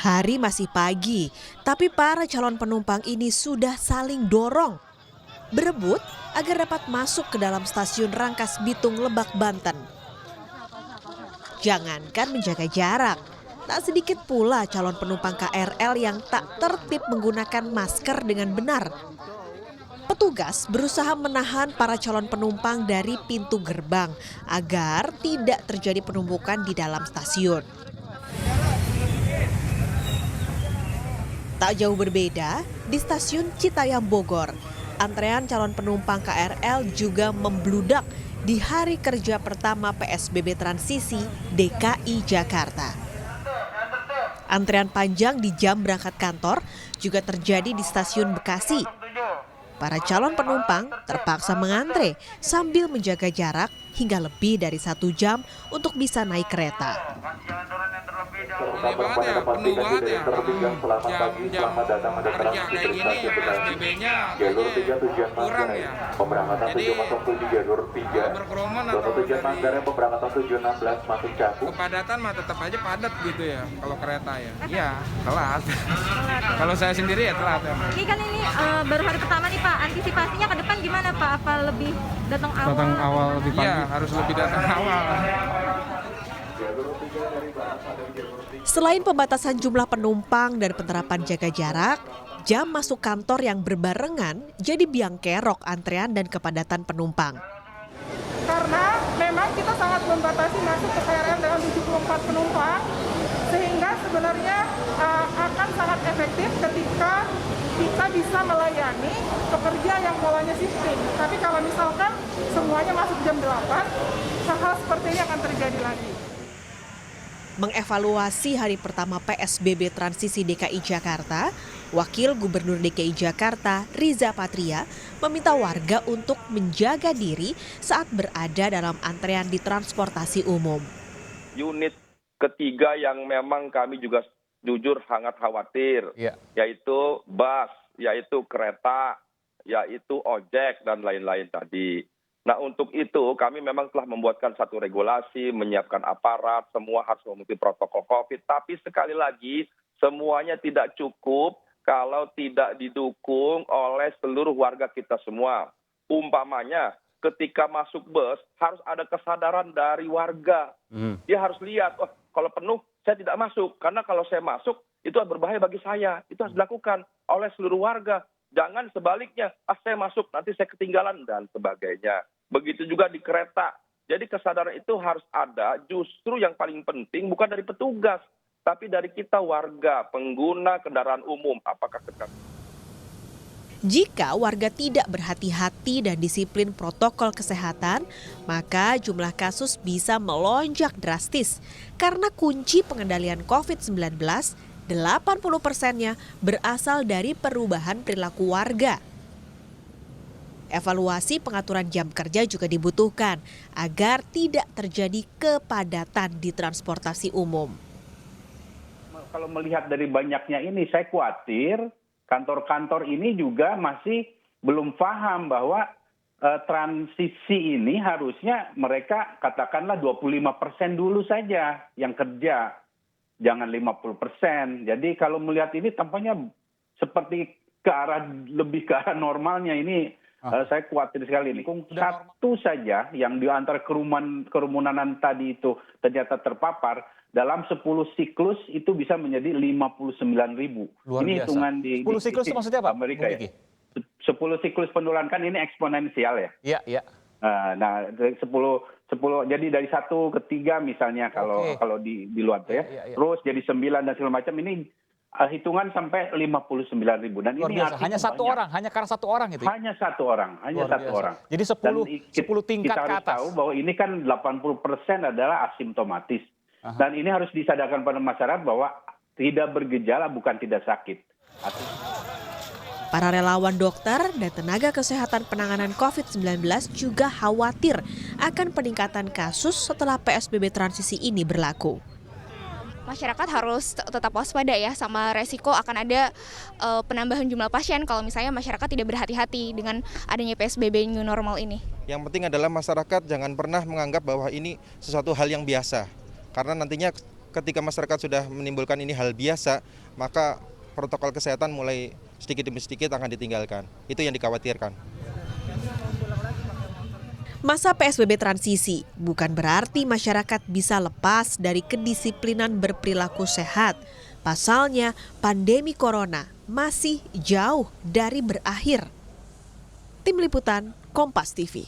Hari masih pagi, tapi para calon penumpang ini sudah saling dorong, berebut agar dapat masuk ke dalam stasiun Rangkas Bitung Lebak, Banten. Jangankan menjaga jarak, tak sedikit pula calon penumpang KRL yang tak tertib menggunakan masker dengan benar. Petugas berusaha menahan para calon penumpang dari pintu gerbang agar tidak terjadi penumpukan di dalam stasiun. Tak jauh berbeda di stasiun Citayam Bogor, antrean calon penumpang KRL juga membludak di hari kerja pertama PSBB transisi DKI Jakarta. Antrean panjang di jam berangkat kantor juga terjadi di stasiun Bekasi. Para calon penumpang terpaksa mengantre sambil menjaga jarak hingga lebih dari 1 jam untuk bisa naik kereta. Ini banget ya, penuh banget ya. Jam-jam kerja kayak gini PSBB-nya kayaknya kurang ya. Jadi berkerumun atau kepadatan mah tetap aja padat gitu ya kalau kereta ya. Iya, telat. Kalau saya sendiri ya telat ya. Ini kan baru hari pertama nih Pak, antisipasinya ke depan gimana Pak? Apa lebih datang awal? Datang awal lebih pagi. Iya, harus lebih datang awal. Selain pembatasan jumlah penumpang dan penerapan jaga jarak, jam masuk kantor yang berbarengan jadi biang kerok antrean dan kepadatan penumpang. Karena memang kita sangat membatasi masuk ke KRL dengan 74 penumpang, sehingga sebenarnya akan sangat efektif ketika kita bisa melayani pekerja yang polanya shifting. Tapi kalau misalkan semuanya masuk jam 8, hal-hal seperti ini akan terjadi lagi. Mengevaluasi hari pertama PSBB transisi DKI Jakarta, Wakil Gubernur DKI Jakarta Riza Patria meminta warga untuk menjaga diri saat berada dalam antrean di transportasi umum. Unit ketiga yang memang kami juga jujur sangat khawatir, yaitu bus, yaitu kereta, yaitu ojek, dan lain-lain tadi. Nah, untuk itu kami memang telah membuatkan satu regulasi, menyiapkan aparat, semua harus memiliki protokol COVID. Tapi sekali lagi, semuanya tidak cukup kalau tidak didukung oleh seluruh warga kita semua. Umpamanya, ketika masuk bus, harus ada kesadaran dari warga. Dia harus lihat, oh, kalau penuh, saya tidak masuk. Karena kalau saya masuk, itu berbahaya bagi saya. Itu harus dilakukan oleh seluruh warga. Jangan sebaliknya, saya masuk, nanti saya ketinggalan, dan sebagainya. Begitu juga di kereta. Jadi kesadaran itu harus ada, justru yang paling penting bukan dari petugas, tapi dari kita warga, pengguna kendaraan umum. Apakah kita... Jika warga tidak berhati-hati dan disiplin protokol kesehatan, maka jumlah kasus bisa melonjak drastis. Karena kunci pengendalian COVID-19, 80%-nya berasal dari perubahan perilaku warga. Evaluasi pengaturan jam kerja juga dibutuhkan agar tidak terjadi kepadatan di transportasi umum. Kalau melihat dari banyaknya ini, saya khawatir kantor-kantor ini juga masih belum paham bahwa transisi ini harusnya mereka katakanlah 25% dulu saja yang kerja. Jangan 50%. Jadi kalau melihat ini tampaknya seperti lebih ke arah normalnya ini, saya khawatir sekali ini. Satu saja yang di antara kerumunan tadi itu ternyata terpapar, dalam 10 siklus itu bisa menjadi 59.000. Ini hitungan di 10 siklus itu maksudnya apa? Amerika ya. 10 siklus penularan kan ini eksponensial ya. Iya. Nah, 10 jadi dari 1 ke 3 misalnya kalau di luar ya. Terus jadi 9 dan segala macam, ini hitungan sampai 59.000, dan ini hanya satu orang, hanya karena satu orang itu. Hanya satu orang. Jadi 10 tingkat kita ke harus atas. tahu bahwa ini kan 80% adalah asimptomatis. Dan ini harus disadarkan pada masyarakat bahwa tidak bergejala bukan tidak sakit. Para relawan dokter dan tenaga kesehatan penanganan COVID-19 juga khawatir akan peningkatan kasus setelah PSBB transisi ini berlaku. Masyarakat harus tetap waspada ya sama resiko akan ada penambahan jumlah pasien kalau misalnya masyarakat tidak berhati-hati dengan adanya PSBB new normal ini. Yang penting adalah masyarakat jangan pernah menganggap bahwa ini sesuatu hal yang biasa. Karena nantinya ketika masyarakat sudah menimbulkan ini hal biasa, maka protokol kesehatan mulai sedikit demi sedikit akan ditinggalkan. Itu yang dikhawatirkan. Masa PSBB transisi bukan berarti masyarakat bisa lepas dari kedisiplinan berperilaku sehat. Pasalnya, pandemi corona masih jauh dari berakhir. Tim Liputan, Kompas TV.